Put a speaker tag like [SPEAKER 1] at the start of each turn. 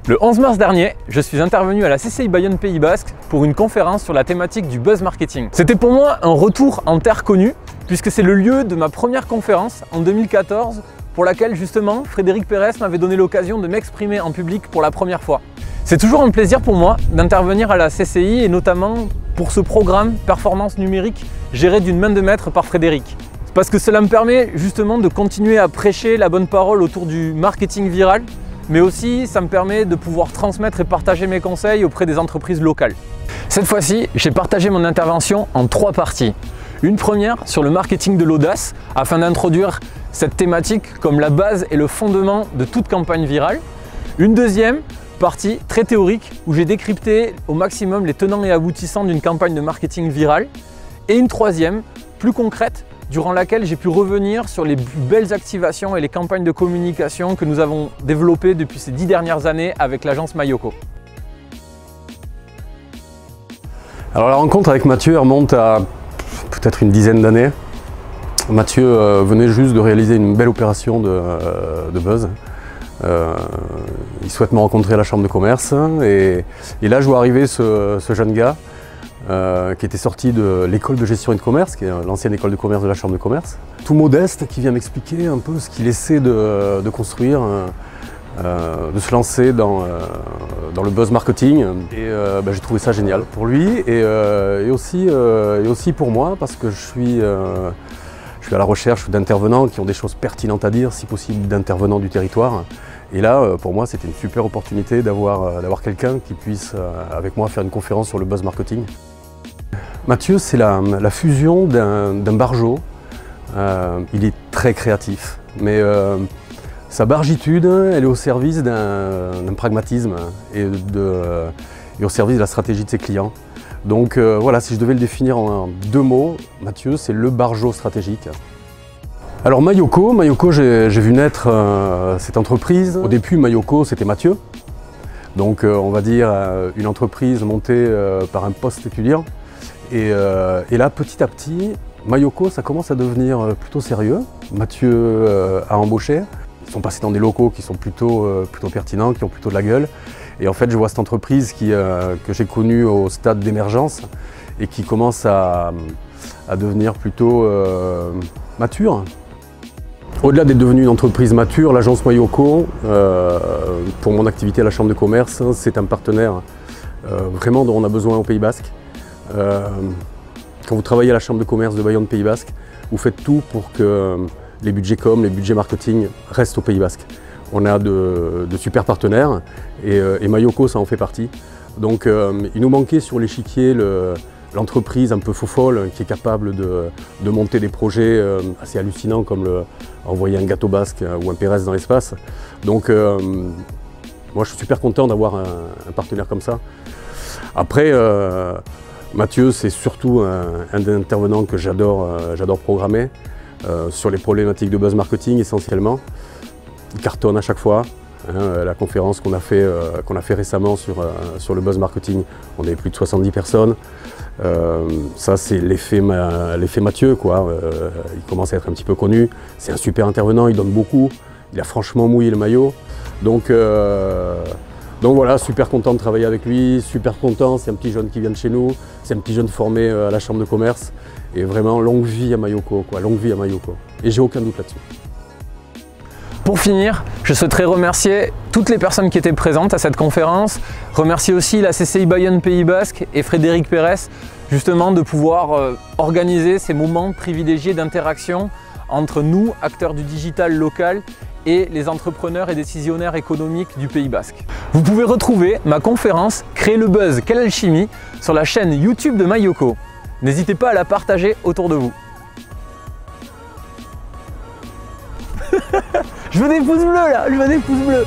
[SPEAKER 1] Le 11 mars dernier, je suis intervenu à la CCI Bayonne Pays Basque pour une conférence sur la thématique du buzz marketing. C'était pour moi un retour en terre connue, puisque c'est le lieu de ma première conférence en 2014, pour laquelle justement Frédéric Pérez m'avait donné l'occasion de m'exprimer en public pour la première fois. C'est toujours un plaisir pour moi d'intervenir à la CCI et notamment pour ce programme Performance numérique géré d'une main de maître par Frédéric. Parce que cela me permet justement de continuer à prêcher la bonne parole autour du marketing viral, mais aussi ça me permet de pouvoir transmettre et partager mes conseils auprès des entreprises locales. Cette fois-ci, j'ai partagé mon intervention en 3 parties. Une première sur le marketing de l'audace, afin d'introduire cette thématique comme la base et le fondement de toute campagne virale. Une deuxième partie très théorique où j'ai décrypté au maximum les tenants et aboutissants d'une campagne de marketing virale. Et une troisième, plus concrète, durant laquelle j'ai pu revenir sur les belles activations et les campagnes de communication que nous avons développées depuis ces 10 dernières années avec l'agence Mayoko.
[SPEAKER 2] Alors la rencontre avec Mathieu remonte à peut-être une dizaine d'années. Mathieu venait juste de réaliser une belle opération de buzz. Il souhaite me rencontrer à la chambre de commerce et là je vois arriver ce jeune gars qui était sorti de l'école de gestion et de commerce, qui est l'ancienne école de commerce de la chambre de commerce. Tout modeste, qui vient m'expliquer un peu ce qu'il essaie de construire, de se lancer dans le buzz marketing. Et j'ai trouvé ça génial pour lui et aussi pour moi, parce que je suis à la recherche d'intervenants qui ont des choses pertinentes à dire, si possible d'intervenants du territoire. Et là, pour moi, c'était une super opportunité d'avoir quelqu'un qui puisse, avec moi, faire une conférence sur le buzz marketing. Mathieu, c'est la fusion d'un barjo. Il est très créatif, mais sa bargitude, elle est au service d'un pragmatisme et au service de la stratégie de ses clients. Donc voilà, si je devais le définir en 2 mots, Mathieu, c'est le barjo stratégique. Alors Mayoko, j'ai vu naître cette entreprise. Au début, Mayoko, c'était Mathieu. Donc on va dire une entreprise montée par un post-étudiant. Et là, petit à petit, Mayoko, ça commence à devenir plutôt sérieux. Mathieu a embauché. Ils sont passés dans des locaux qui sont plutôt pertinents, qui ont plutôt de la gueule. Et en fait, je vois cette entreprise que j'ai connue au stade d'émergence et qui commence à devenir plutôt mature. Au-delà d'être devenue une entreprise mature, l'agence Mayoko, pour mon activité à la chambre de commerce, c'est un partenaire vraiment dont on a besoin au Pays Basque. Quand vous travaillez à la chambre de commerce de Bayonne Pays Basque, vous faites tout pour que les budgets com, les budgets marketing restent au Pays Basque. On a de super partenaires et Mayoko, ça en fait partie. Donc il nous manquait sur l'échiquier l'entreprise un peu faux-folle qui est capable de monter des projets assez hallucinants comme envoyer un gâteau basque ou un Pérez dans l'espace. Donc moi je suis super content d'avoir un partenaire comme ça. Après, Mathieu, c'est surtout un intervenant que j'adore programmer sur les problématiques de buzz marketing essentiellement. Il cartonne à chaque fois. La conférence qu'on a fait récemment sur le buzz marketing, on avait plus de 70 personnes. Ça c'est l'effet Mathieu, quoi. Il commence à être un petit peu connu. C'est un super intervenant, il donne beaucoup. Il a franchement mouillé le maillot. Donc voilà, super content de travailler avec lui, super content, c'est un petit jeune qui vient de chez nous, c'est un petit jeune formé à la chambre de commerce. Et vraiment longue vie à Mayoko, quoi, longue vie à Mayoko. Et j'ai aucun doute là-dessus.
[SPEAKER 1] Pour finir, je souhaiterais remercier toutes les personnes qui étaient présentes à cette conférence, remercier aussi la CCI Bayonne Pays Basque et Frédéric Pérez, justement de pouvoir organiser ces moments privilégiés d'interaction entre nous, acteurs du digital local, et les entrepreneurs et décisionnaires économiques du Pays Basque. Vous pouvez retrouver ma conférence « Créer le buzz, quelle alchimie » sur la chaîne YouTube de Mayoko. N'hésitez pas à la partager autour de vous. Je veux des pouces bleus là, je veux des pouces bleus.